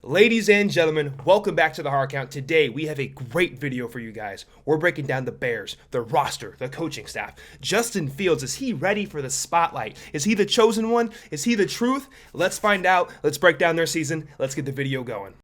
Ladies and gentlemen, welcome back to the Hard Count. Today, we have a great video for you guys. We're breaking down the Bears, the roster, the coaching staff. Justin Fields, is he ready for the spotlight? Is he the chosen one? Is he the truth? Let's find out. Let's break down their season. Let's get the video going.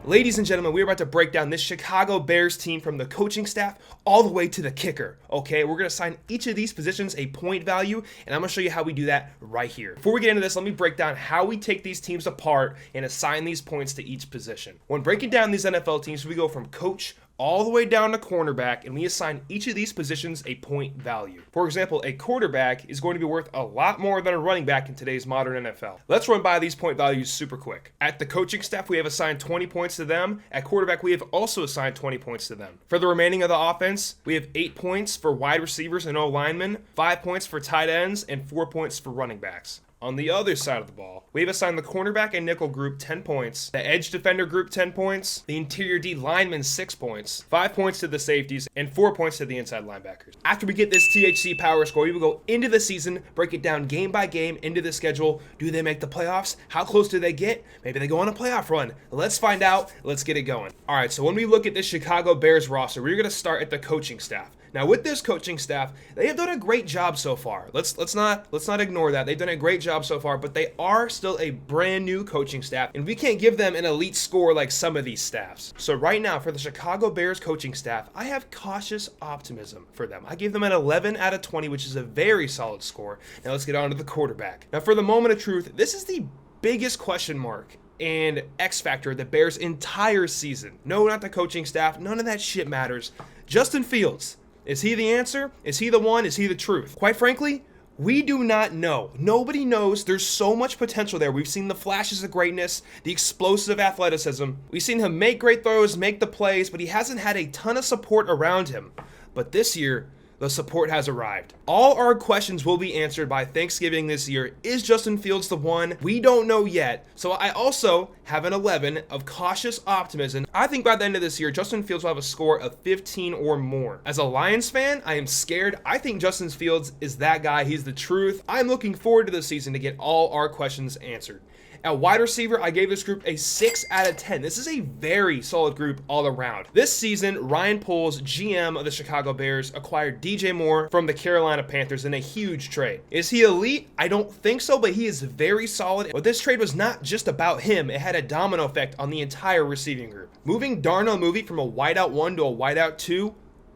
Ladies and gentlemen, we're about to break down this Chicago Bears team from the coaching staff all the way to the kicker, okay? We're going to assign each of these positions a point value, and I'm going to show you how we do that right here. Before we get into this, let me break down how we take these teams apart and assign these points to each position. When breaking down these NFL teams, we go from coach all the way down to cornerback, and we assign each of these positions a point value. For example, a quarterback is going to be worth a lot more than a running back in today's modern NFL. Let's run by these point values super quick. At the coaching staff, we have assigned 20 points to them. At quarterback, we have also assigned 20 points to them. For the remaining of the offense, we have 8 points for wide receivers and O-linemen, 5 points for tight ends, and 4 points for running backs. On the other side of the ball, we have assigned the cornerback and nickel group 10 points, the edge defender group 10 points, the interior D linemen 6 points, 5 points to the safeties, and 4 points to the inside linebackers. After we get this THC Power Score, we will go into the season, break it down game by game, into the schedule. Do they make the playoffs? How close do they get? Maybe they go on a playoff run. Let's find out. Let's get it going. All right, so when we look at this Chicago Bears roster, we're going to start at the coaching staff. Now, with this coaching staff, they have done a great job so far. Let's not ignore that. They've done a great job so far, but they are still a brand new coaching staff, and we can't give them an elite score like some of these staffs. So right now, for the Chicago Bears coaching staff, I have cautious optimism for them. I gave them an 11 out of 20, which is a very solid score. Now let's get on to the quarterback. Now, for the moment of truth, this is the biggest question mark and X factor of the Bears' entire season. No, not the coaching staff. None of that shit matters. Justin Fields. Is he the answer? Is he the one? Is he the truth? Quite frankly, we do not know. Nobody knows. There's so much potential there. We've seen the flashes of greatness, the explosive athleticism. We've seen him make great throws, make the plays, but he hasn't had a ton of support around him. But this year, the support has arrived. All our questions will be answered by Thanksgiving this year. Is Justin Fields the one? We don't know yet. So I also have an 11 of cautious optimism. I think by the end of this year, Justin Fields will have a score of 15 or more. As a Lions fan, I am scared. I think Justin Fields is that guy. He's the truth. I'm looking forward to the season to get all our questions answered. At wide receiver, I gave this group a 6 out of 10. This is a very solid group all around. This season, Ryan Poles, GM of the Chicago Bears, acquired DJ Moore from the Carolina Panthers in a huge trade. Is he elite? I don't think so, but he is very solid. But this trade was not just about him. It had a domino effect on the entire receiving group. Moving Darnell Mooney from a wideout 1 to a wideout 2,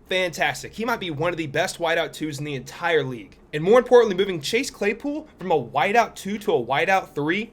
fantastic. He might be one of the best wideout 2s in the entire league. And more importantly, moving Chase Claypool from a wideout 2 to a wideout 3,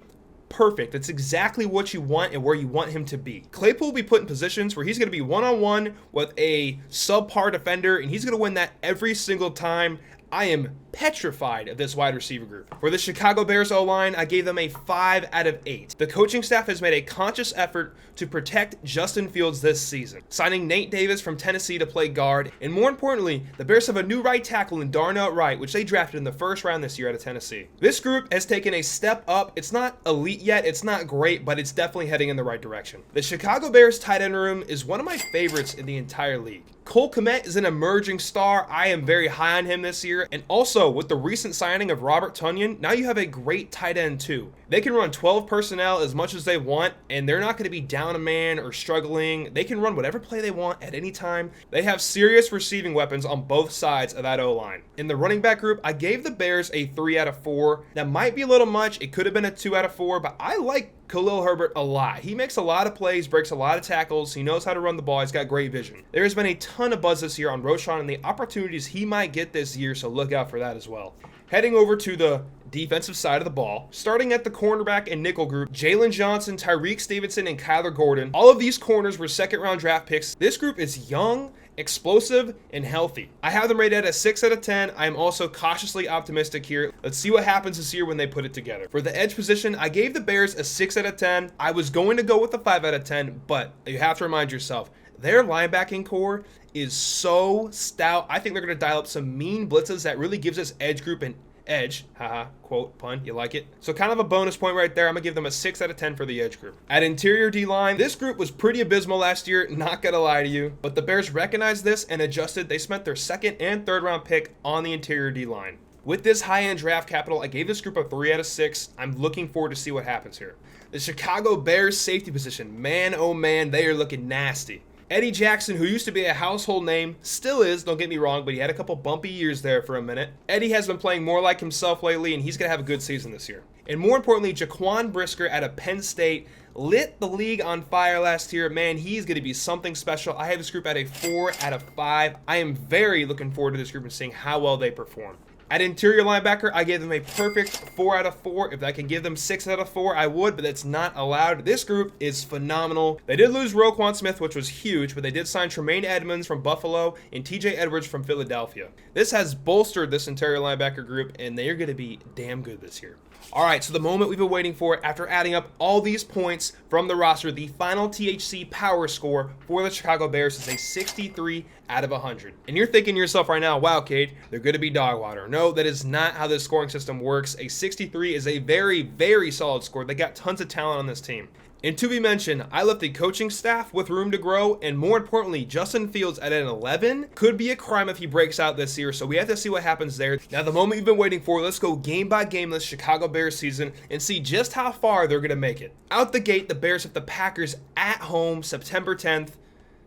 perfect. That's exactly what you want and where you want him to be. Claypool will be put in positions where he's going to be one-on-one with a subpar defender, and he's going to win that every single time. I am petrified of this wide receiver group. For the Chicago Bears O-line, I gave them a 5 out of 8. The coaching staff has made a conscious effort to protect Justin Fields this season, signing Nate Davis from Tennessee to play guard, and more importantly, the Bears have a new right tackle in Darnell Wright, which they drafted in the first round this year out of Tennessee. This group has taken a step up. It's not elite yet, it's not great, but it's definitely heading in the right direction. The Chicago Bears tight end room is one of my favorites in the entire league. Cole Kmet is an emerging star. I am very high on him this year. And also, with the recent signing of Robert Tonyan, now you have a great tight end too. They can run 12 personnel as much as they want, and they're not going to be down a man or struggling. They can run whatever play they want at any time. They have serious receiving weapons on both sides of that O-line. In the running back group, I gave the Bears a 3 out of 4. That might be a little much. It could have been a 2 out of 4, but I like Khalil Herbert a lot. He makes a lot of plays, breaks a lot of tackles. He knows how to run the ball. He's got great vision. There has been a ton of buzz this year on Roschon and the opportunities he might get this year, so look out for that as well. Heading over to the defensive side of the ball, starting at the cornerback and nickel group, Jalen Johnson, Tyreek Stevenson, and Kyler Gordon. All of these corners were second-round draft picks. This group is young explosive, and healthy. I have them rated at a 6 out of 10. I am also cautiously optimistic here. Let's see what happens this year when they put it together. For the edge position, I gave the Bears a 6 out of 10. I was going to go with a 5 out of 10, but you have to remind yourself, their linebacking core is so stout. I think they're going to dial up some mean blitzes that really gives us edge group an edge. Haha, quote, pun, you like it? So kind of a bonus point right there. I'm going to give them a 6 out of 10 for the edge group. At interior D-line, this group was pretty abysmal last year, not going to lie to you. But the Bears recognized this and adjusted. They spent their second and third round pick on the interior D-line. With this high-end draft capital, I gave this group a 3 out of 6. I'm looking forward to see what happens here. The Chicago Bears safety position, man, oh man, they are looking nasty. Eddie Jackson, who used to be a household name, still is, don't get me wrong, but he had a couple bumpy years there for a minute. Eddie has been playing more like himself lately, and he's going to have a good season this year. And more importantly, Jaquan Brisker out of Penn State lit the league on fire last year. Man, he's going to be something special. I have this group at a 4 out of 5. I am very looking forward to this group and seeing how well they perform. At interior linebacker, I gave them a perfect 4 out of 4. If I can give them 6 out of 4, I would, but that's not allowed. This group is phenomenal. They did lose Roquan Smith, which was huge, but they did sign Tremaine Edmonds from Buffalo and TJ Edwards from Philadelphia. This has bolstered this interior linebacker group, and they are going to be damn good this year. All right, so the moment we've been waiting for, after adding up all these points from the roster, the final THC Power Score for the Chicago Bears is a 63 out of 100. And you're thinking to yourself right now, wow, Cade, they're going to be dog water. No, that is not how this scoring system works. A 63 is a very, very solid score. They got tons of talent on this team. And to be mentioned, I left the coaching staff with room to grow, and more importantly, Justin Fields at an 11 could be a crime if he breaks out this year, so we have to see what happens there. Now, the moment you've been waiting for, let's go game by game this Chicago Bears season and see just how far they're going to make it. Out the gate, the Bears have the Packers at home September 10th.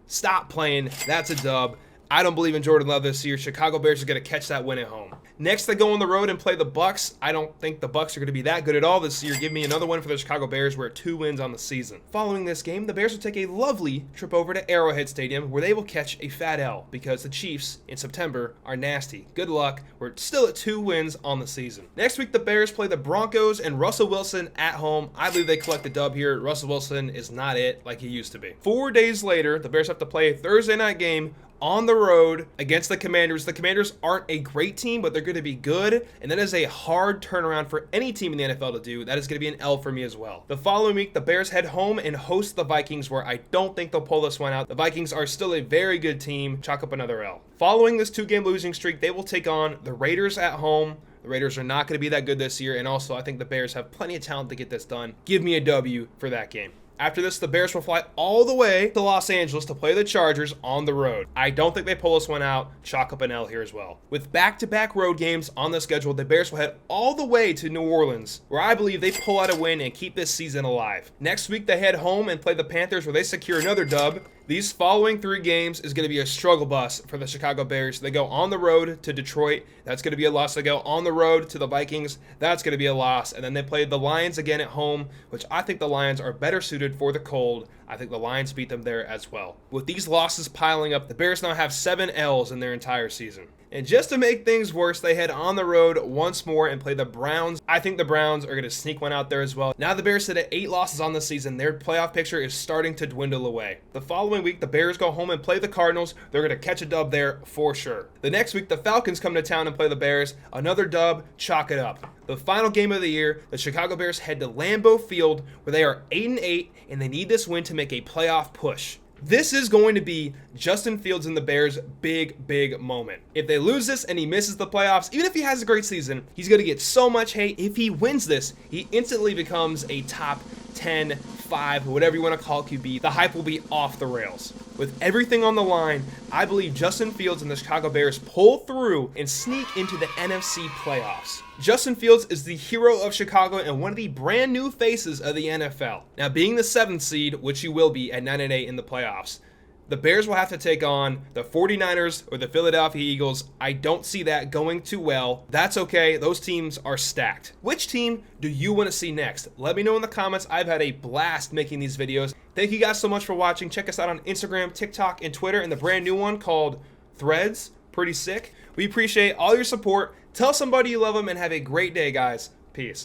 Stop playing. That's a dub. I don't believe in Jordan Love this year. Chicago Bears are going to catch that win at home. Next, they go on the road and play the Bucs. I don't think the Bucs are going to be that good at all this year. Give me another one for the Chicago Bears. We're at 2 wins on the season. Following this game, the Bears will take a lovely trip over to Arrowhead Stadium where they will catch a fat L because the Chiefs in September are nasty. Good luck. We're still at 2 wins on the season. Next week, the Bears play the Broncos and Russell Wilson at home. I believe they collect the dub here. Russell Wilson is not it like he used to be. 4 days later, the Bears have to play a Thursday night game on the road against the Commanders. The Commanders aren't a great team, but they're going to be good, and that is a hard turnaround for any team in the NFL to do. That is going to be an L for me as well. The following week, the Bears head home and host the Vikings, where I don't think they'll pull this one out. The Vikings are still a very good team. Chalk up another L. Following this 2-game losing streak, they will take on the Raiders at home. The Raiders are not going to be that good this year, and also I think the Bears have plenty of talent to get this done. Give me a W for that game. After this, the Bears will fly all the way to Los Angeles to play the Chargers on the road. I don't think they pull this one out. Chalk up an L here as well. With back-to-back road games on the schedule, the Bears will head all the way to New Orleans, where I believe they pull out a win and keep this season alive. Next week, they head home and play the Panthers, where they secure another dub. These following 3 games is going to be a struggle bus for the Chicago Bears. They go on the road to Detroit. That's going to be a loss. They go on the road to the Vikings. That's going to be a loss. And then they play the Lions again at home, which I think the Lions are better suited for the cold. I think the Lions beat them there as well. With these losses piling up, the Bears now have 7 L's in their entire season. And just to make things worse, they head on the road once more and play the Browns. I think the Browns are going to sneak one out there as well. Now the Bears sit at 8 losses on the season. Their playoff picture is starting to dwindle away. The following week, the Bears go home and play the Cardinals. They're going to catch a dub there for sure. The next week, the Falcons come to town and play the Bears. Another dub, chalk it up. The final game of the year, the Chicago Bears head to Lambeau Field, where they are 8-8, and they need this win to make a playoff push. This is going to be Justin Fields and the Bears' big moment. If they lose this and he misses the playoffs, even if he has a great season, he's going to get so much hate. If he wins this, he instantly becomes a top 10, 5, whatever you want to call it QB. The hype will be off the rails. With everything on the line, I believe Justin Fields and the Chicago Bears pull through and sneak into the NFC playoffs. Justin Fields is the hero of Chicago and one of the brand new faces of the NFL. Now, being the 7th seed, which he will be at 9-8 in the playoffs, the Bears will have to take on the 49ers or the Philadelphia Eagles. I don't see that going too well. That's okay. Those teams are stacked. Which team do you want to see next? Let me know in the comments. I've had a blast making these videos. Thank you guys so much for watching. Check us out on Instagram, TikTok, and Twitter, and the brand new one called Threads. Pretty sick. We appreciate all your support. Tell somebody you love them and have a great day, guys. Peace.